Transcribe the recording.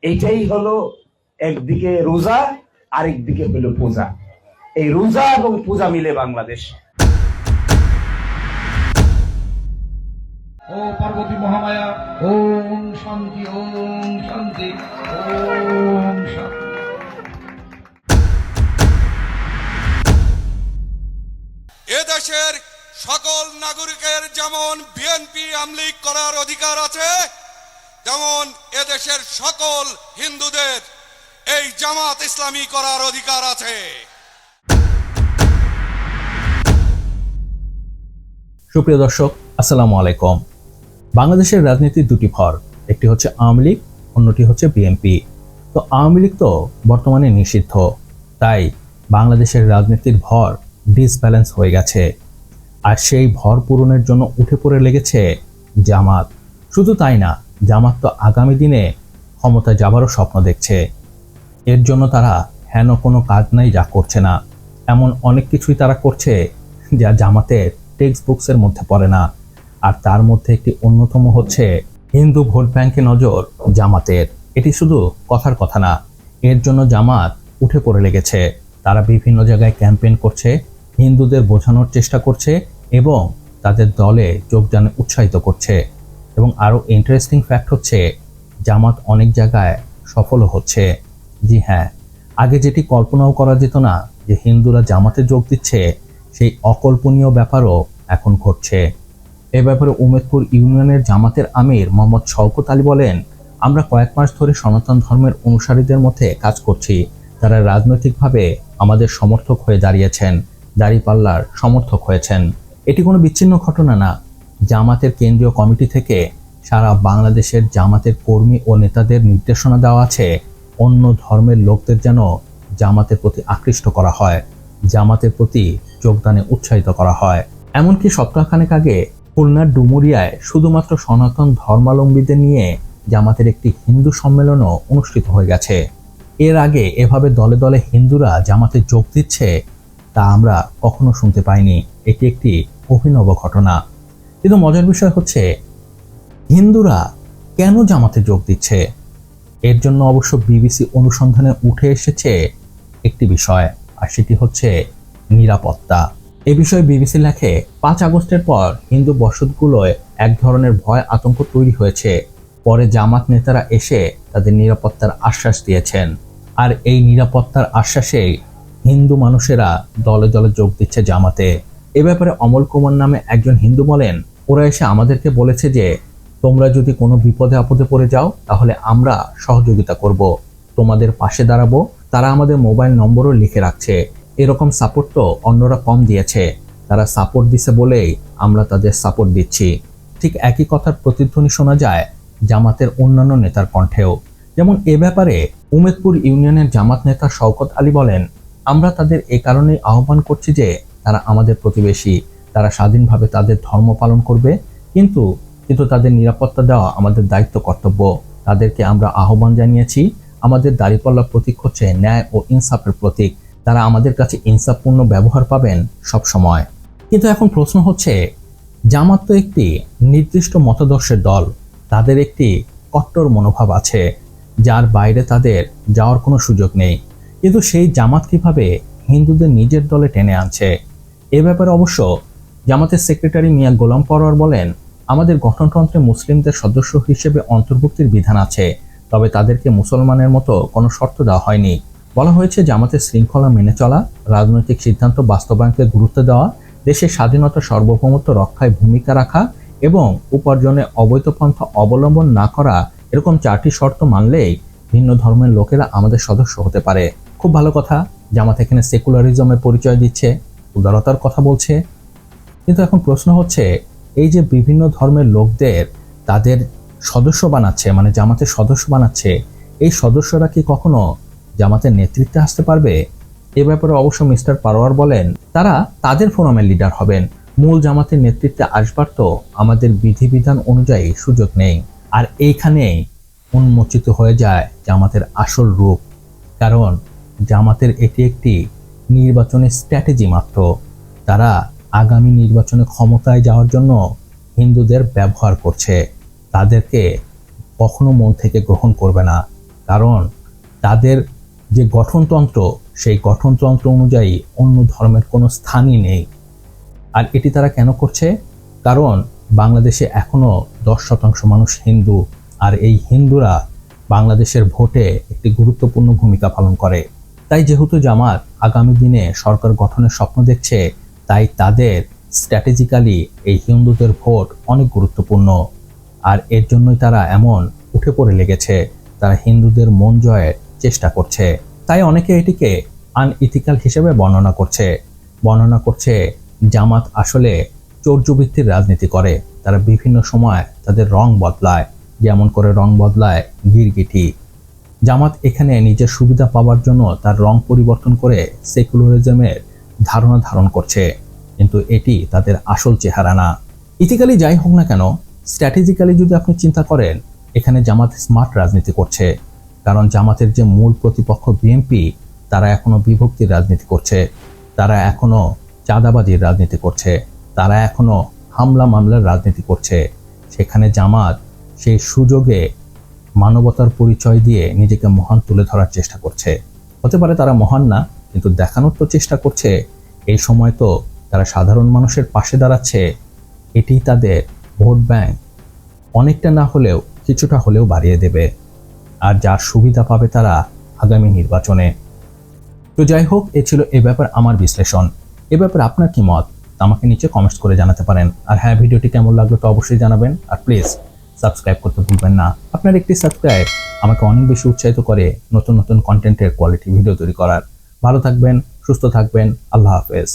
এইটাই হলো একদিকে রোজা, আরেকদিকে হলো পূজা। এই রোজা এবং পূজা মিলে বাংলাদেশ। ও পার্বতী মহামায়া, ওম শান্তি, ওম শান্তি, ওম শান্তি। এদেশের সকল নাগরিকের যেমন বিএনপি আমলিগ করার অধিকার আছে, তেমন এদেশের সকল হিন্দুদের এই জামাত ইসলামী করার অধিকার আছে। সুপ্রিয় দর্শক, আসসালামু আলাইকুম। বাংলাদেশের রাজনীতির দুটি ভর, একটি হচ্ছে আওয়ামী লীগ, অন্যটি হচ্ছে বিএনপি। তো আওয়ামী লীগ তো বর্তমানে নিষিদ্ধ, তাই বাংলাদেশের রাজনীতির ভর ডিসব্যালেন্স হয়ে গেছে। আর সেই ভর পূরণের জন্য উঠে পড়ে লেগেছে জামাত। শুধু তাই না, জামাত তো আগামী দিনে ক্ষমতায় যাবারও স্বপ্ন দেখছে। এর জন্য তারা হেন কোনো কাজ নাই যা করছে না। এমন অনেক কিছুই তারা করছে যা জামাতের টেক্সট বুকসের মধ্যে পড়ে না। আর তার মধ্যে একটি অন্যতম হচ্ছে হিন্দু ভোট ব্যাংকে নজর জামাতের। এটি শুধু কথার কথা না, এর জন্য জামাত উঠে পড়ে লেগেছে। তারা বিভিন্ন জায়গায় ক্যাম্পেইন করছে, হিন্দুদের বোঝানোর চেষ্টা করছে এবং তাদের দলে যোগদানে উৎসাহিত করছে। এবং আরও ইন্টারেস্টিং ফ্যাক্ট হচ্ছে, জামাত অনেক জায়গায় সফলও হচ্ছে। জি হ্যাঁ, আগে যেটি কল্পনাও করা যেত না যে হিন্দুরা জামাতে যোগ দিচ্ছে, সেই অকল্পনীয় ব্যাপারও এখন ঘটছে। এ ব্যাপারে উমেদপুর ইউনিয়নের জামাতের আমির মোহাম্মদ শওকত আলী বলেন, আমরা কয়েক মাস ধরে সনাতন ধর্মের অনুসারীদের মধ্যে কাজ করছি। তারা রাজনৈতিকভাবে আমাদের সমর্থক হয়ে দাঁড়িয়েছেন, দাঁড়িপাল্লার সমর্থক হয়েছেন। এটি কোনো বিচ্ছিন্ন ঘটনা না। জামাতের কেন্দ্রীয় কমিটি থেকে সারা বাংলাদেশের জামাতের কর্মী ও নেতাদের নির্দেশনা দেওয়া আছে, অন্য ধর্মের লোকদের যেন জামাতের প্রতি আকৃষ্ট করা হয়, জামাতের প্রতি যোগদানে উৎসাহিত করা হয়। এমনকি সপ্তাহখানেক আগে খুলনার ডুমুরিয়ায় শুধুমাত্র সনাতন ধর্মাবলম্বীদের নিয়ে জামাতের একটি হিন্দু সম্মেলনও অনুষ্ঠিত হয়ে গেছে। এর আগে এভাবে দলে দলে হিন্দুরা জামাতে যোগ দিচ্ছে তা আমরা কখনো শুনতে পাইনি। এটি একটি অভিনব ঘটনা। কিন্তু মজার বিষয় হচ্ছে, হিন্দুরা কেন জামাতে যোগ দিচ্ছে? এর জন্য অবশ্য বিবিসি অনুসন্ধানে উঠে এসেছে একটি বিষয়, আর সেটি হচ্ছে নিরাপত্তা। এ বিষয়ে বিবিসি লেখে, 5 আগস্টের পর হিন্দু বসতগুলোয় এক ধরনের ভয় আতঙ্ক তৈরি হয়েছে। পরে জামাত নেতারা এসে তাদের নিরাপত্তার আশ্বাস দিয়েছেন। আর এই নিরাপত্তার আশ্বাসেই হিন্দু মানুষেরা দলে দলে যোগ দিচ্ছে জামাতে। এ ব্যাপারে অমল কুমার নামে একজন হিন্দু বলেন, ওরা এসে আমাদেরকে বলেছে যে তোমরা যদি কোনো বিপদে আপদে পড়ে যাও তাহলে আমরা সহযোগিতা করব, তোমাদের পাশে দাঁড়াবো। তারা আমাদের মোবাইল নম্বরও লিখে রাখছে। এরকম সাপোর্ট তো অন্যরা কম দিয়েছে, তারা সাপোর্ট দিছে বলেই আমরা তাদের সাপোর্ট দিচ্ছি। ঠিক একই কথার প্রতিধ্বনি শোনা যায় জামাতের অন্যান্য নেতার কণ্ঠেও। যেমন এ ব্যাপারে উমেদপুর ইউনিয়নের জামাত নেতা শওকত আলী বলেন, আমরা তাদের এ কারণেই আহ্বান করছি যে তারা আমাদের প্রতিবেশী, তারা স্বাধীনভাবে তাদের ধর্ম পালন করবে, কিন্তু তাদের নিরাপত্তা দেওয়া আমাদের দায়িত্ব কর্তব্য। তাদেরকে আমরা আহ্বান জানিয়েছি। আমাদের দাঁড়িপাল্লা প্রতীক হচ্ছে ন্যায় ও ইনসাফের প্রতীক। তারা আমাদের কাছে ইনসাফপূর্ণ ব্যবহার পাবেন সব সময়। কিন্তু এখন প্রশ্ন হচ্ছে, জামাত তো একটি নির্দিষ্ট মতাদর্শের দল, তাদের একটি কট্টর মনোভাব আছে, যার বাইরে তাদের যাওয়ার কোনো সুযোগ নেই। কিন্তু সেই জামাত কিভাবে হিন্দুদের নিজের দলে টেনে আনছে? এ ব্যাপারে অবশ্য জামাতের সেক্রেটারি মিয়া গোলাম পরোয়ার বলেন, আমাদের গঠনতন্ত্রে মুসলিমদের সদস্য হিসেবে অন্তর্ভুক্তির বিধান আছে, তবে তাদেরকে মুসলমানের মতো কোনো শর্ত দেওয়া হয়নি। বলা হয়েছে জামাতের শৃঙ্খলা মেনে চলা, রাজনৈতিক সিদ্ধান্ত বাস্তবায়নকে গুরুত্ব দেওয়া, দেশের স্বাধীনতা সার্বভৌমত্ব রক্ষায় ভূমিকা রাখা এবং উপার্জনে অবৈধ পন্থা অবলম্বন না করা, এরকম 4টি শর্ত মানলেই ভিন্ন ধর্মের লোকেরা আমাদের সদস্য হতে পারে। খুব ভালো কথা, জামাত এখানে সেকুলারিজমের পরিচয় দিচ্ছে, উদারতার কথা বলছে। কিন্তু এখন প্রশ্ন হচ্ছে, এই যে বিভিন্ন ধর্মের লোকদের তাদের সদস্য বানাচ্ছে, মানে জামাতের সদস্য বানাচ্ছে, এই সদস্যরা কি কখনো জামাতের নেতৃত্বে আসতে পারবে? এ ব্যাপারে অবশ্য মিস্টার পারোয়ার বলেন, তারা তাদের ফোরামের লিডার হবেন, মূল জামাতের নেতৃত্বে আসবার তো আমাদের বিধিবিধান অনুযায়ী সুযোগ নেই। আর এইখানেই উন্মোচিত হয়ে যায় জামাতের আসল রূপ। কারণ জামাতের এটি একটি নির্বাচনের স্ট্র্যাটেজি মাত্র। তারা আগামী নির্বাচনে ক্ষমতায় যাওয়ার জন্য হিন্দুদের ব্যবহার করছে। তাদেরকে কখনো মন থেকে গ্রহণ করবে না, কারণ তাদের যে গঠনতন্ত্র, সেই গঠনতন্ত্র অনুযায়ী অন্য ধর্মের কোনো স্থানই নেই। আর এটি তারা কেন করছে? কারণ বাংলাদেশে এখনো 10% মানুষ হিন্দু, আর এই হিন্দুরা বাংলাদেশের ভোটে একটি গুরুত্বপূর্ণ ভূমিকা পালন করে। তাই যেহেতু জামাত আগামী দিনে সরকার গঠনের স্বপ্ন দেখছে, তাই তাদের স্ট্র্যাটেজিক্যালি এই হিন্দুদের ভোট অনেক গুরুত্বপূর্ণ। আর এর জন্যই তারা এমন উঠে পড়ে লেগেছে, তারা হিন্দুদের মন জয়ের চেষ্টা করছে। তাই অনেকে এটিকে আনইথিক্যাল হিসেবে বর্ণনা করছে জামাত আসলে চৌর্যবৃত্তির রাজনীতি করে। তারা বিভিন্ন সময় তাদের রং বদলায়, যেমন করে রং বদলায় গিরগিটি। জামাত এখানে নিজের সুবিধা পাওয়ার জন্য তার রং পরিবর্তন করে সেকুলারিজমের ধারণা ধারণ করছে, কিন্তু এটি তাদের আসল চেহারা না। ইথিক্যালি যাই হোক না কেন, স্ট্র্যাটেজিক্যালি যদি আপনি চিন্তা করেন, এখানে জামাত স্মার্ট রাজনীতি করছে। কারণ জামাতের যে মূল প্রতিপক্ষ বিএনপি, তারা এখনো বিভক্তির রাজনীতি করছে, তারা এখনো চাঁদাবাজির রাজনীতি করছে, তারা এখনো হামলা মামলার রাজনীতি করছে। সেখানে জামাত সেই সুযোগে মানবতার পরিচয় দিয়ে নিজেকে মহান তুলে ধরার চেষ্টা করছে। হতে পারে তারা মহান না, কিন্তু দেখানোর তো চেষ্টা করছে। এই সময় তো তারা সাধারণ মানুষের পাশে দাঁড়াচ্ছে। এটি তাদের ভোট ব্যাংক অনেকটা না হলেও কিছুটা হলেও বাড়িয়ে দেবে, আর যার সুবিধা পাবে তারা আগামী নির্বাচনে। তো যাই হোক, এ ছিল এ ব্যাপার আমার বিশ্লেষণ। এ ব্যাপারে আপনার কি মত তা আমাকে নিচে কমেন্টস করে জানাতে পারেন। আর হ্যাঁ, ভিডিওটি কেমন লাগলো তো অবশ্যই জানাবেন। আর প্লিজ সাবস্ক্রাইব করতে ভুলবেন না। আপনার একটি সাবস্ক্রাইব আমাকে অনেক বেশি উৎসাহিত করে নতুন নতুন কন্টেন্টের কোয়ালিটি ভিডিও তৈরি করার। ভালো থাকবেন, সুস্থ থাকবেন। আল্লাহ হাফেজ।